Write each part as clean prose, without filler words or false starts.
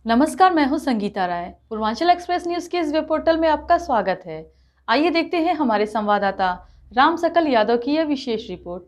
नमस्कार, मैं हूं संगीता राय। पूर्वांचल एक्सप्रेस न्यूज के इस वेब पोर्टल में आपका स्वागत है। आइए देखते हैं हमारे संवाददाता राम सकल यादव की यह विशेष रिपोर्ट।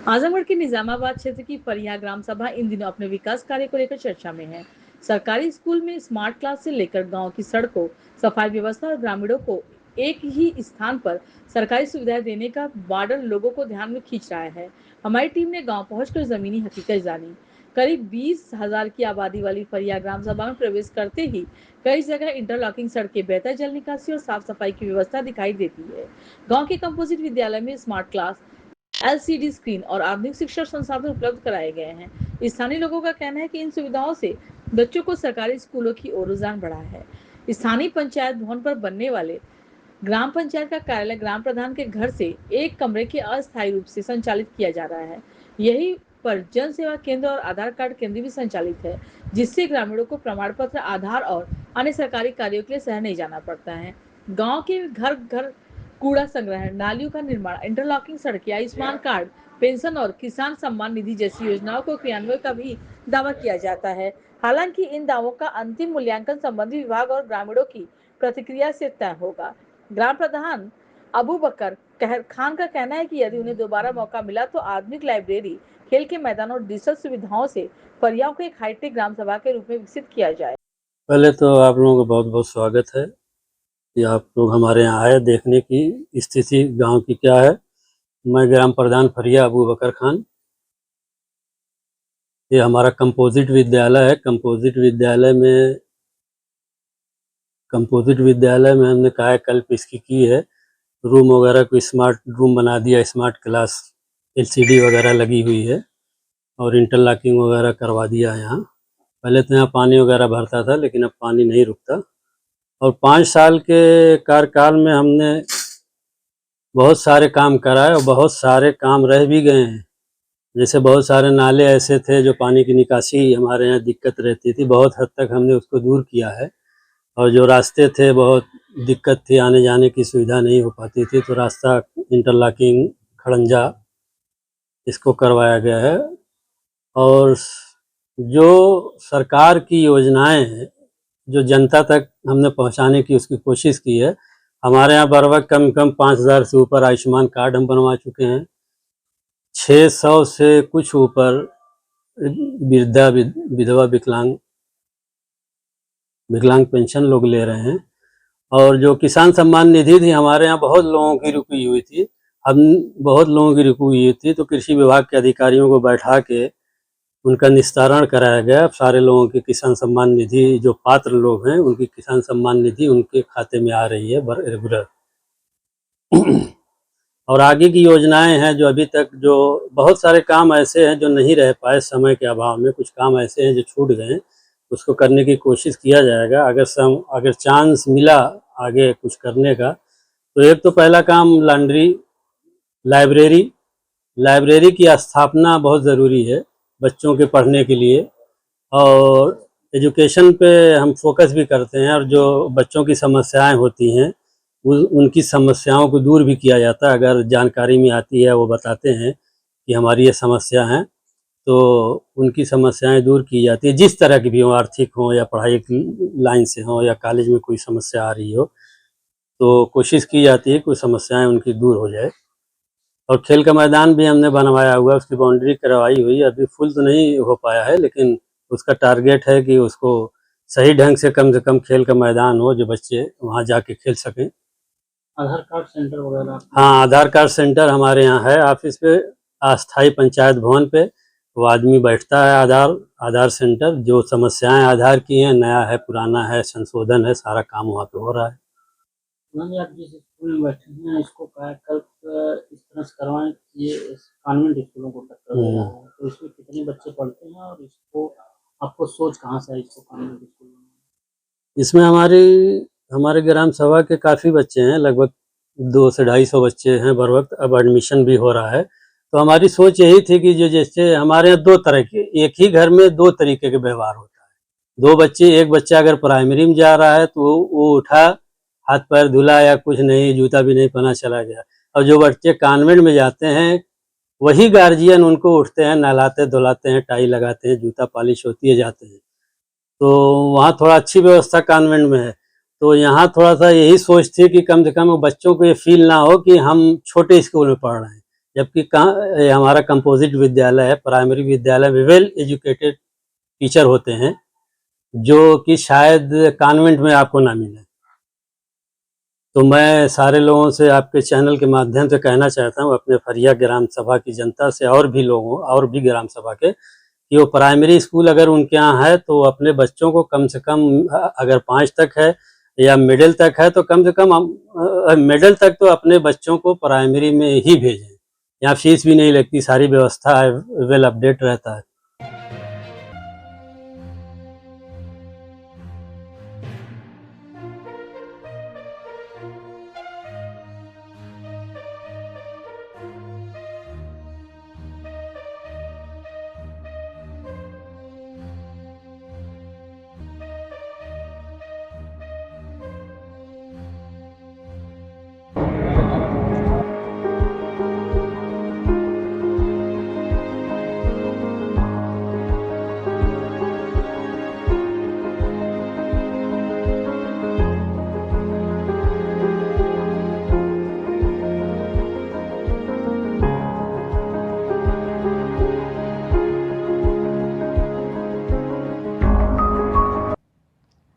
आजमगढ़ के निजामाबाद क्षेत्र की फरिया ग्राम सभा इन दिनों अपने विकास कार्य को लेकर चर्चा में है। सरकारी स्कूल में स्मार्ट क्लास से लेकर गांव की सड़कों, सफाई व्यवस्था और ग्रामीणों को एक ही स्थान पर सरकारी सुविधाएं देने का मॉडल लोगों को ध्यान में खींच रहा है। हमारी टीम ने गाँव पहुँचकर जमीनी हकीकत जानी। करीब 20,000 की आबादी वाली फरिया ग्राम सभा में प्रवेश करते ही कई जगह इंटरलॉकिंग सड़कें, बेहतर जल निकासी और साफ सफाई की व्यवस्था दिखाई देती है। गांव के कंपोजिट विद्यालय में स्मार्ट क्लास, एलसीडी स्क्रीन और आधुनिक शिक्षा संसाधन उपलब्ध कराए गए हैं। स्थानीय लोगों का कहना है कि इन सुविधाओं से बच्चों को सरकारी स्कूलों की ओर रुझान बढ़ा है। स्थानीय पंचायत भवन पर बनने वाले ग्राम पंचायत का कार्यालय ग्राम प्रधान के घर से एक कमरे के अस्थायी रूप से संचालित किया जा रहा है। यही पर जन सेवा केंद्र और आधार कार्ड केंद्र भी संचालित है, जिससे ग्रामीणों को प्रमाण पत्र, आधार और अन्य सरकारी कार्यों के लिए शहर नहीं जाना पड़ता है। गाँव के घर घर कूड़ा संग्रहण, नालियों का निर्माण, इंटरलॉकिंग सड़कें, आयुष्मान कार्ड, पेंशन और किसान सम्मान निधि जैसी योजनाओं को क्रियान्वयन का भी दावा किया जाता है। हालांकि इन दावों का अंतिम मूल्यांकन संबंधित विभाग और ग्रामीणों की प्रतिक्रिया से तय होगा। ग्राम प्रधान अबू बकर खान का कहना है कि यदि उन्हें दोबारा मौका मिला तो आधुनिक लाइब्रेरी, खेल के मैदान और डिजिटल सुविधाओं से फरियाओं को एक हाईटेक ग्राम सभा के रूप में विकसित किया जाए। पहले तो आप लोगों का बहुत बहुत स्वागत है कि आप लोग हमारे यहाँ आए देखने की स्थिति गांव की क्या है। मैं ग्राम प्रधान फरिया अबू बकर खान। ये हमारा कंपोजिट विद्यालय है। कंपोजिट विद्यालय में हमने कायाकल्प इसकी की है। रूम वगैरह को स्मार्ट रूम बना दिया, स्मार्ट क्लास, एलसीडी वगैरह लगी हुई है और इंटरलॉकिंग वगैरह करवा दिया यहाँ। पहले तो यहाँ पानी वगैरह भरता था, लेकिन अब पानी नहीं रुकता। और 5 साल के कार्यकाल में हमने बहुत सारे काम कराए और बहुत सारे काम रह भी गए हैं। जैसे बहुत सारे नाले ऐसे थे जो पानी की निकासी हमारे यहाँ दिक्कत रहती थी, बहुत हद तक हमने उसको दूर किया है। और जो रास्ते थे, बहुत दिक्कत थी, आने जाने की सुविधा नहीं हो पाती थी, तो रास्ता इंटरलॉकिंग, खड़ंजा, इसको करवाया गया है। और जो सरकार की योजनाएं हैं जो जनता तक हमने पहुंचाने की उसकी कोशिश की है। हमारे यहाँ बर वक्त कम 5,000 से ऊपर आयुष्मान कार्ड हम बनवा चुके हैं। 600 से कुछ ऊपर वृद्धा, विधवा, विकलांग पेंशन लोग ले रहे हैं। और जो किसान सम्मान निधि थी, हमारे यहाँ बहुत लोगों की रुकी हुई थी। तो कृषि विभाग के अधिकारियों को बैठा के उनका निस्तारण कराया गया। सारे लोगों की किसान सम्मान निधि, जो पात्र लोग हैं उनकी किसान सम्मान निधि उनके खाते में आ रही है रेगुलर। और आगे की योजनाएं हैं जो अभी तक, जो बहुत सारे काम ऐसे हैं जो नहीं रह पाए समय के अभाव में, कुछ काम ऐसे हैं जो छूट गए, उसको करने की कोशिश किया जाएगा। अगर चांस मिला आगे कुछ करने का, तो एक तो पहला काम लाइब्रेरी लाइब्रेरी की स्थापना बहुत ज़रूरी है बच्चों के पढ़ने के लिए। और एजुकेशन पे हम फोकस भी करते हैं, और जो बच्चों की समस्याएं होती हैं उनकी समस्याओं को दूर भी किया जाता है। अगर जानकारी में आती है, वो बताते हैं कि हमारी ये समस्या है, तो उनकी समस्याएं दूर की जाती है, जिस तरह की भी हो, आर्थिक हो या पढ़ाई की लाइन से हो या कॉलेज में कोई समस्या आ रही हो, तो कोशिश की जाती है कोई समस्याएं उनकी दूर हो जाए। और खेल का मैदान भी हमने बनवाया हुआ है, उसकी बाउंड्री करवाई हुई है। अभी फुल तो नहीं हो पाया है, लेकिन उसका टारगेट है कि उसको सही ढंग से कम खेल का मैदान हो, जो बच्चे वहाँ जाके खेल सकें। आधार कार्ड सेंटर वगैरह? हाँ, आधार कार्ड सेंटर हमारे यहाँ है ऑफिस पे, अस्थाई पंचायत भवन पे। वो आदमी बैठता है, आधार सेंटर, जो समस्याएं आधार की हैं, नया है, पुराना है, संशोधन है, सारा काम वहाँ पे हो रहा है। आप जिस स्कूल में बैठे हैं, इसको कायाकल्प इस तरह से करवाएं कि ये कॉन्वेंट स्कूलों को टक्कर दे रहा है, तो इसमें कितने बच्चे पढ़ते हैं और इसको आपको सोच कहाँ से आई इसको कॉन्वेंट स्कूल में? इसमें हमारे ग्राम सभा के काफ़ी बच्चे हैं, लगभग 200 से 250 बच्चे हैं बर वक्त। अब एडमिशन भी हो रहा है। तो हमारी सोच यही थी कि जो जैसे हमारे यहाँ 2 तरह के, एक ही घर में 2 तरीके के व्यवहार होता है। 2 बच्चे, एक बच्चा अगर प्राइमरी में जा रहा है तो वो उठा, हाथ पैर धुला या कुछ नहीं, जूता भी नहीं पहना चला गया। और जो बच्चे कॉन्वेंट में जाते हैं वही गार्जियन उनको उठते हैं, नहलाते धुलाते हैं, टाई लगाते हैं, जूता पॉलिश होती है, जाते हैं। तो वहाँ थोड़ा अच्छी व्यवस्था कॉन्वेंट में है। तो यहाँ थोड़ा सा यही सोच थी कि कम से कम बच्चों को ये फील ना हो कि हम छोटे स्कूल में पढ़ रहे हैं, जबकि ये हमारा कंपोजिट विद्यालय है, प्राइमरी विद्यालय में वेल एजुकेटेड टीचर होते हैं, जो कि शायद कॉन्वेंट में आपको ना मिले। तो मैं सारे लोगों से आपके चैनल के माध्यम से कहना चाहता हूँ, अपने फरिया ग्राम सभा की जनता से और भी लोगों और भी ग्राम सभा के, कि वो प्राइमरी स्कूल अगर उनके यहाँ है तो अपने बच्चों को कम से कम, अगर 5 तक है या मिडिल तक है तो कम से कम मिडिल तक तो अपने बच्चों को प्राइमरी में ही भेजें। यहाँ फीस भी नहीं लगती, सारी व्यवस्था है, वेल अपडेट रहता है।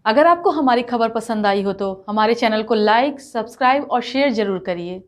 अगर आपको हमारी खबर पसंद आई हो तो हमारे चैनल को लाइक, सब्सक्राइब और शेयर जरूर करिए।